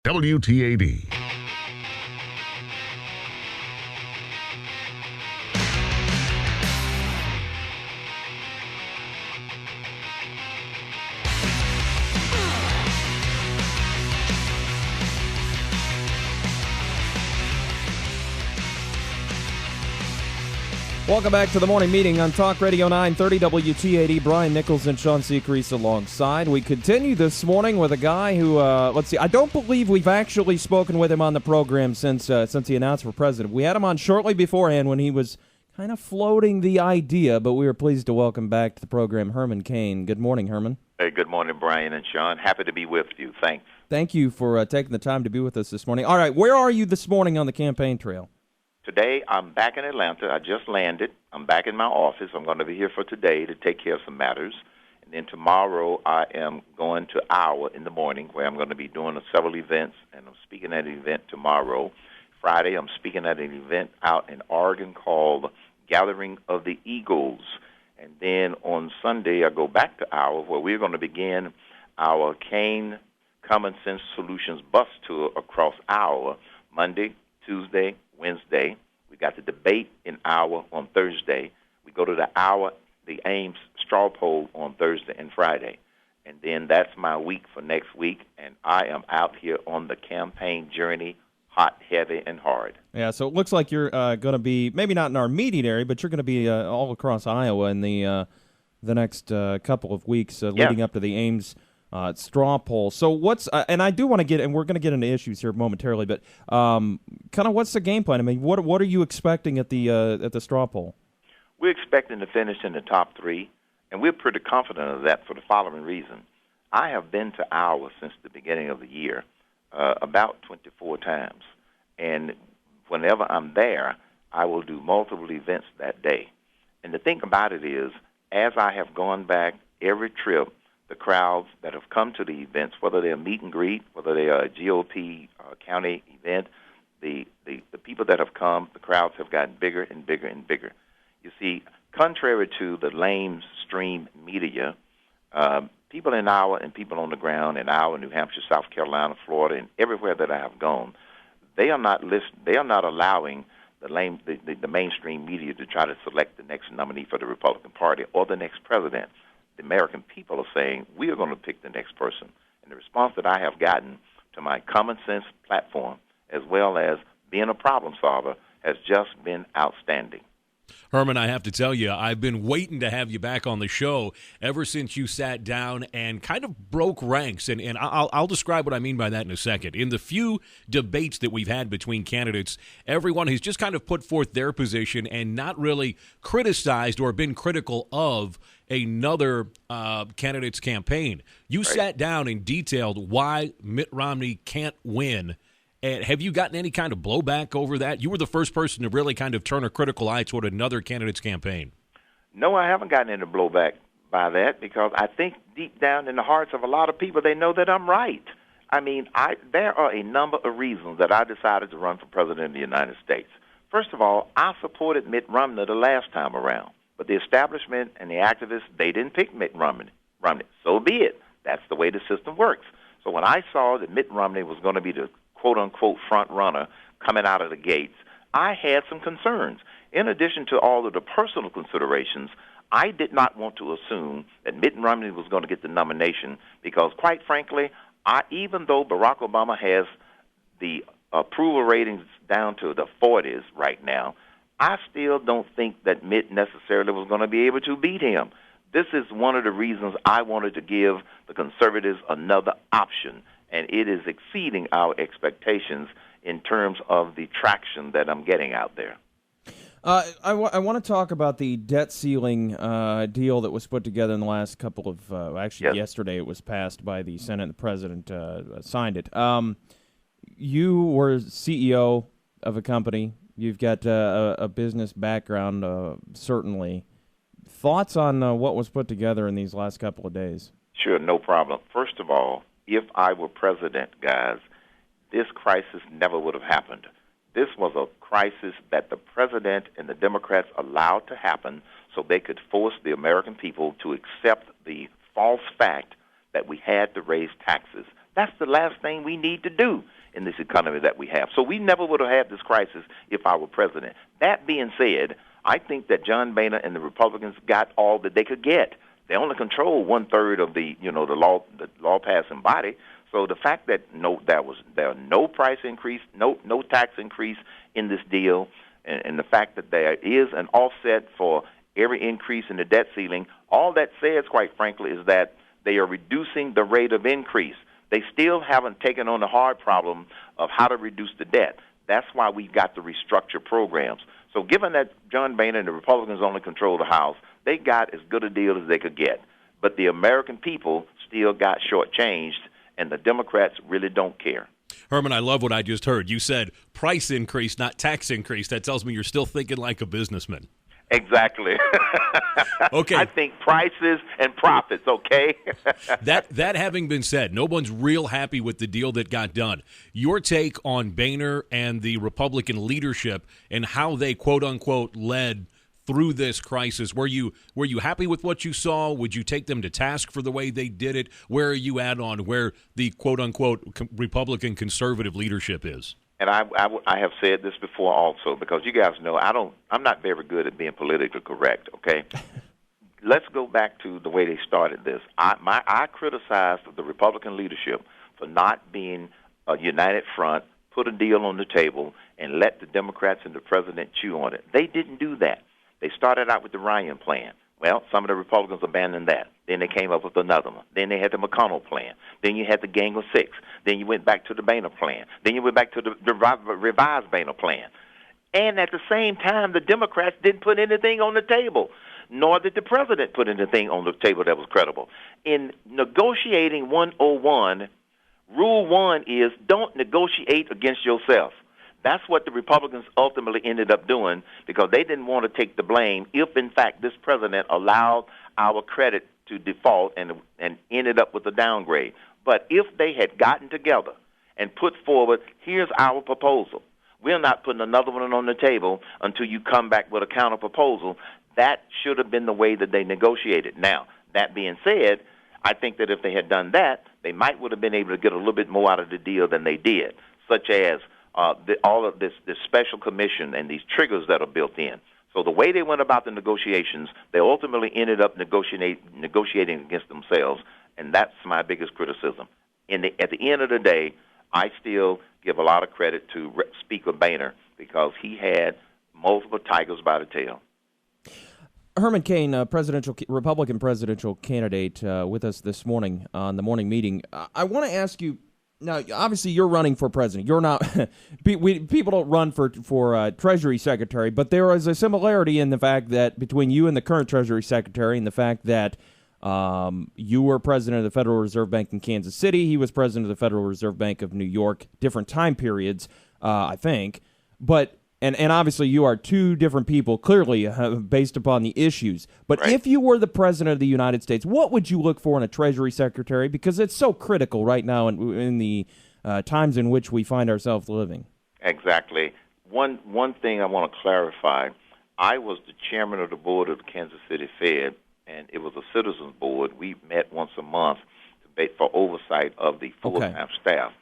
WTAD. Welcome back to the morning meeting on Talk Radio 930 WTAD. Brian Nichols and Sean Seacrease alongside. We continue this morning with a guy who, I don't believe we've actually spoken with him on the program since he announced for president. We had him on shortly beforehand when he was kind of floating the idea, but we were pleased to welcome back to the program Herman Cain. Good morning, Herman. Hey, good morning, Brian and Sean. Happy to be with you. Thanks. Thank you for taking the time to be with us this morning. All right, where are you this morning on the campaign trail? Today, I'm back in Atlanta. I just landed. I'm back in my office. I'm going to be here for today to take care of some matters. And then tomorrow, I am going to Iowa in the morning, where I'm going to be doing several events, and I'm speaking at an event tomorrow. Friday, I'm speaking at an event out in Oregon called Gathering of the Eagles. And then on Sunday, I go back to Iowa, where we're going to begin our Cain Common Sense Solutions bus tour across Iowa, Monday, Tuesday, Wednesday. We got the debate in Iowa on Thursday. We go to the Ames straw poll on Thursday and Friday. And then that's my week for next week, and I am out here on the campaign journey, hot, heavy, and hard. Yeah, so it looks like you're going to be, maybe not in our immediate area, but you're going to be all across Iowa in the next couple of weeks leading up to the Ames straw poll. So what's and I do want to get, and we're going to get into issues here momentarily, but kind of what's the game plan? I mean, what are you expecting at the straw poll? We're expecting to finish in the top three, and we're pretty confident of that for the following reason. I have been to Iowa since the beginning of the year, about 24 times, and whenever I'm there, I will do multiple events that day. And the thing about it is, as I have gone back every trip, the crowds that have come to the events, whether they're meet and greet, whether they are a GOP county event, the people that have come, the crowds have gotten bigger and bigger and bigger. You see, contrary to the lamestream media, people in Iowa and people on the ground in Iowa, New Hampshire, South Carolina, Florida, and everywhere that I have gone, they are not allowing the mainstream media to try to select the next nominee for the Republican Party or the next president. The American people are saying, we are going to pick the next person. And the response that I have gotten to my common sense platform, as well as being a problem solver, has just been outstanding. Herman, I have to tell you, I've been waiting to have you back on the show ever since you sat down and kind of broke ranks. And I'll describe what I mean by that in a second. In the few debates that we've had between candidates, everyone has just kind of put forth their position and not really criticized or been critical of another candidate's campaign. You sat down and detailed why Mitt Romney can't win. And have you gotten any kind of blowback over that? You were the first person to really kind of turn a critical eye toward another candidate's campaign. No, I haven't gotten any blowback by that, because I think deep down in the hearts of a lot of people, they know that I'm right. I mean, there are a number of reasons that I decided to run for president of the United States. First of all, I supported Mitt Romney the last time around, but the establishment and the activists, they didn't pick Mitt Romney. So be it. That's the way the system works. So when I saw that Mitt Romney was going to be the quote-unquote front runner coming out of the gates, I had some concerns. In addition to all of the personal considerations, I did not want to assume that Mitt Romney was going to get the nomination because, quite frankly, even though Barack Obama has the approval ratings down to the 40s right now, I still don't think that Mitt necessarily was going to be able to beat him. This is one of the reasons I wanted to give the conservatives another option, and it is exceeding our expectations in terms of the traction that I'm getting out there. I want to talk about the debt ceiling deal that was put together in the last couple of, yesterday it was passed by the Senate and the President signed it. You were CEO of a company. You've got a business background, certainly. Thoughts on what was put together in these last couple of days? Sure, no problem. First of all, if I were president, guys, this crisis never would have happened. This was a crisis that the president and the Democrats allowed to happen so they could force the American people to accept the false fact that we had to raise taxes. That's the last thing we need to do in this economy that we have. So we never would have had this crisis if I were president. That being said, I think that John Boehner and the Republicans got all that they could get. They only control 1/3 of the law passing body. So the fact that there was no price increase, no tax increase in this deal, and the fact that there is an offset for every increase in the debt ceiling, all that says, quite frankly, is that they are reducing the rate of increase. They still haven't taken on the hard problem of how to reduce the debt. That's why we've got to restructure programs. So given that John Boehner and the Republicans only control the House, they got as good a deal as they could get. But the American people still got shortchanged, and the Democrats really don't care. Herman, I love what I just heard. You said price increase, not tax increase. That tells me you're still thinking like a businessman. Exactly. Okay. I think prices and profits, okay? That having been said, no one's real happy with the deal that got done. Your take on Boehner and the Republican leadership and how they, quote-unquote, led through this crisis. Were you happy with what you saw? Would you take them to task for the way they did it? Where are you at on where the quote-unquote Republican conservative leadership is? And I have said this before also, because you guys know I'm not very good at being politically correct, okay? Let's go back to the way they started this. I criticized the Republican leadership for not being a united front, put a deal on the table, and let the Democrats and the president chew on it. They didn't do that. They started out with the Ryan plan. Well, some of the Republicans abandoned that. Then they came up with another one. Then they had the McConnell plan. Then you had the Gang of Six. Then you went back to the Boehner plan. Then you went back to the revised Boehner plan. And at the same time, the Democrats didn't put anything on the table, nor did the president put anything on the table that was credible. In negotiating 101, Rule 1 is don't negotiate against yourself. That's what the Republicans ultimately ended up doing, because they didn't want to take the blame if, in fact, this president allowed our credit to default and ended up with a downgrade. But if they had gotten together and put forward, here's our proposal, we're not putting another one on the table until you come back with a counter proposal, that should have been the way that they negotiated. Now, that being said, I think that if they had done that, they might would have been able to get a little bit more out of the deal than they did, such as all of this special commission and these triggers that are built in. So the way they went about the negotiations, they ultimately ended up negotiating against themselves, and that's my biggest criticism. At the end of the day, I still give a lot of credit to Speaker Boehner, because he had multiple tigers by the tail. Herman Cain, Republican presidential candidate, with us this morning on the morning meeting. I want to ask you, now, obviously, you're running for president. You're not. People don't run for Treasury Secretary, but there is a similarity in the fact that between you and the current Treasury Secretary, and the fact that you were president of the Federal Reserve Bank in Kansas City. He was president of the Federal Reserve Bank of New York. Different time periods, I think, but. And obviously you are two different people, clearly, based upon the issues. But right. If you were the president of the United States, what would you look for in a Treasury Secretary? Because it's so critical right now in the times in which we find ourselves living. Exactly. One thing I want to clarify, I was the chairman of the board of the Kansas City Fed, and it was a citizens board. We met once a month for oversight of the full-time staff.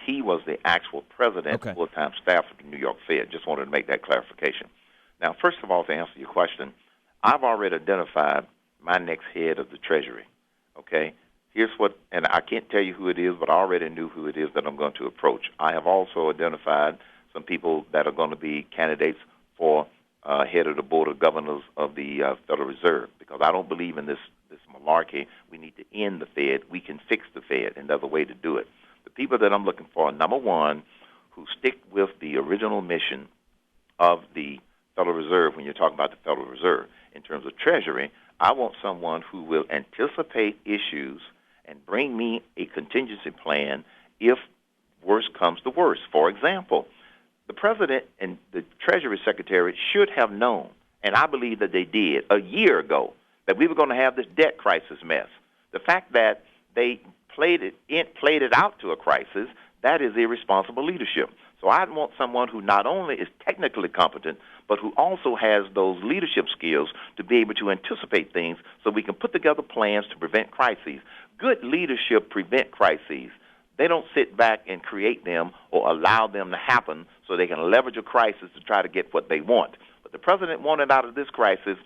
He was the actual president, full-time staff of the New York Fed. Just wanted to make that clarification. Now, first of all, to answer your question, I've already identified my next head of the Treasury, okay? Here's what, and I can't tell you who it is, but I already knew who it is that I'm going to approach. I have also identified some people that are going to be candidates for head of the Board of Governors of the Federal Reserve, because I don't believe in this malarkey. We need to end the Fed. We can fix the Fed, and there's a way to do it. The people that I'm looking for are, number one, who stick with the original mission of the Federal Reserve when you're talking about the Federal Reserve. In terms of Treasury, I want someone who will anticipate issues and bring me a contingency plan if worse comes to worse. For example, the President and the Treasury Secretary should have known, and I believe that they did, a year ago, that we were going to have this debt crisis mess. The fact that they played it out to a crisis, that is irresponsible leadership. So I want someone who not only is technically competent, but who also has those leadership skills to be able to anticipate things so we can put together plans to prevent crises. Good leadership prevent crises. They don't sit back and create them or allow them to happen so they can leverage a crisis to try to get what they want. But the president wanted out of this crisis.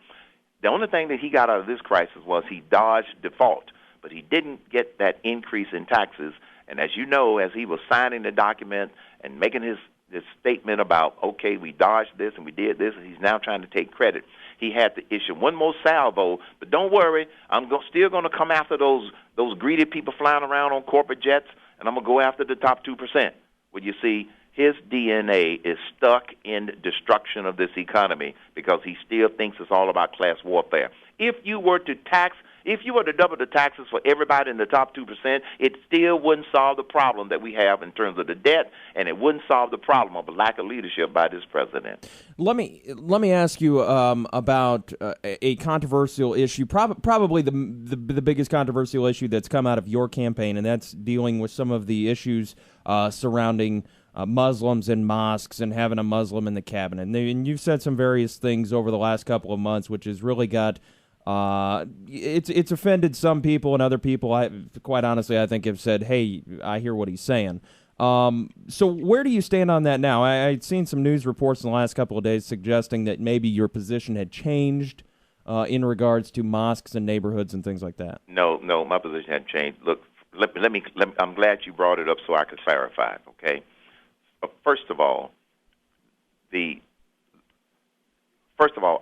The only thing that he got out of this crisis was he dodged default, but he didn't get that increase in taxes. And as you know, as he was signing the document and making his statement about, okay, we dodged this and we did this, and he's now trying to take credit, he had to issue one more salvo. But don't worry, I'm still going to come after those greedy people flying around on corporate jets, and I'm going to go after the top 2%. Well, you see, his DNA is stuck in destruction of this economy because he still thinks it's all about class warfare. If you were to double the taxes for everybody in the top 2%, it still wouldn't solve the problem that we have in terms of the debt, and it wouldn't solve the problem of a lack of leadership by this president. Let me ask you about a controversial issue, probably the biggest controversial issue that's come out of your campaign, and that's dealing with some of the issues surrounding Muslims and mosques and having a Muslim in the cabinet. And you've said some various things over the last couple of months, which has really got it's offended some people, and other people, quite honestly, I think have said, hey, I hear what he's saying. So where do you stand on that now? I'd seen some news reports in the last couple of days suggesting that maybe your position had changed in regards to mosques and neighborhoods and things like that. No, my position hadn't changed. Look, let me. I'm glad you brought it up so I could clarify it, okay? First of all,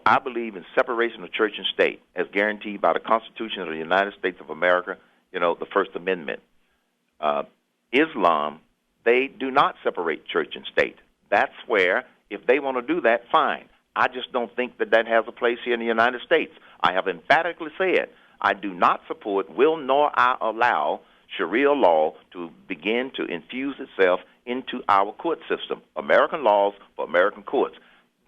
I believe in separation of church and state as guaranteed by the Constitution of the United States of America, the First Amendment. Islam, they do not separate church and state. That's where, if they want to do that, fine. I just don't think that has a place here in the United States. I have emphatically said I do not support, will nor I allow Sharia law to begin to infuse itself into our court system. American laws for American courts.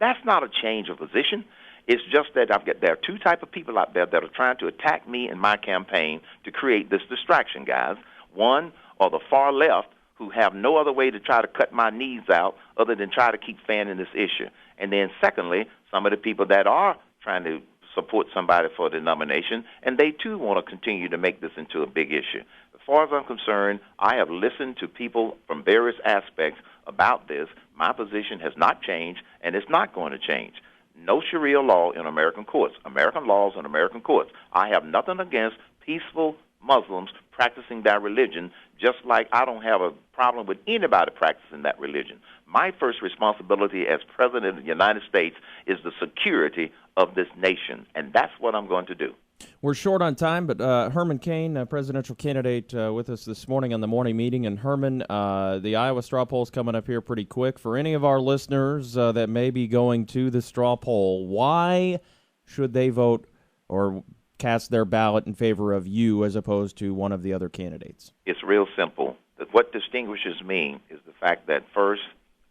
That's not a change of position. It's just that there are two types of people out there that are trying to attack me and my campaign to create this distraction, guys. One are the far left, who have no other way to try to cut my knees out other than try to keep fanning this issue. And then secondly, some of the people that are trying to support somebody for the nomination, and they too want to continue to make this into a big issue. As far as I'm concerned, I have listened to people from various aspects about this. My position has not changed, and it's not going to change. No Sharia law in American courts. American laws in American courts. I have nothing against peaceful Muslims practicing their religion, just like I don't have a problem with anybody practicing that religion. My first responsibility as President of the United States is the security of this nation, and that's what I'm going to do. We're short on time, but Herman Cain, presidential candidate, with us this morning on the morning meeting. And Herman, the Iowa straw poll is coming up here pretty quick. For any of our listeners that may be going to the straw poll, why should they vote or cast their ballot in favor of you as opposed to one of the other candidates? It's real simple. What distinguishes me is the fact that, first,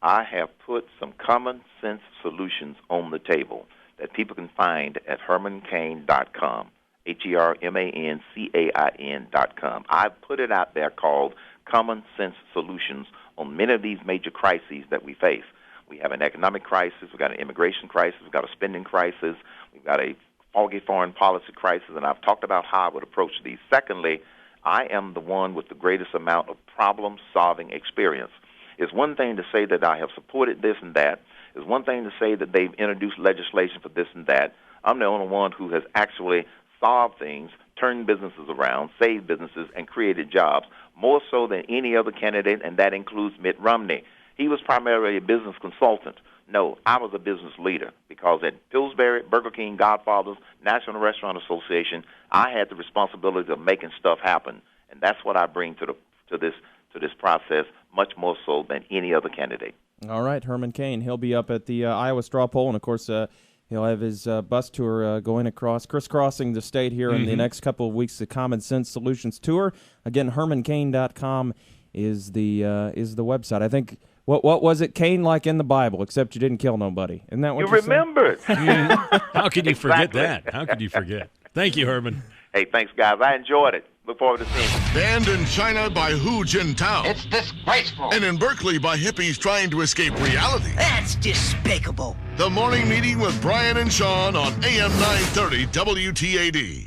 I have put some common sense solutions on the table that people can find at hermancain.com, HermanCain.com. I've put it out there called Common Sense Solutions on many of these major crises that we face. We have an economic crisis, we've got an immigration crisis, we've got a spending crisis, we've got a foggy foreign policy crisis, and I've talked about how I would approach these. Secondly, I am the one with the greatest amount of problem-solving experience. It's one thing to say that I have supported this and that. It's one thing to say that they've introduced legislation for this and that. I'm the only one who has actually solved things, turned businesses around, saved businesses, and created jobs, more so than any other candidate, and that includes Mitt Romney. He was primarily a business consultant. No, I was a business leader because at Pillsbury, Burger King, Godfather's, National Restaurant Association, I had the responsibility of making stuff happen, and that's what I bring to this process, much more so than any other candidate. All right, Herman Cain. He'll be up at the Iowa straw poll, and of course, he'll have his bus tour crisscrossing the state here in the next couple of weeks. The Common Sense Solutions Tour. Again, hermancain.com is the website. I think. What was it, Cain, like in the Bible, except you didn't kill nobody? Isn't that what you remembered? How could you forget that? How could you forget? Thank you, Herman. Hey, thanks, guys. I enjoyed it. Look forward to seeing you. Banned in China by Hu Jintao. It's disgraceful. And in Berkeley by hippies trying to escape reality. That's despicable. The Morning Meeting with Brian and Sean on AM 930 WTAD.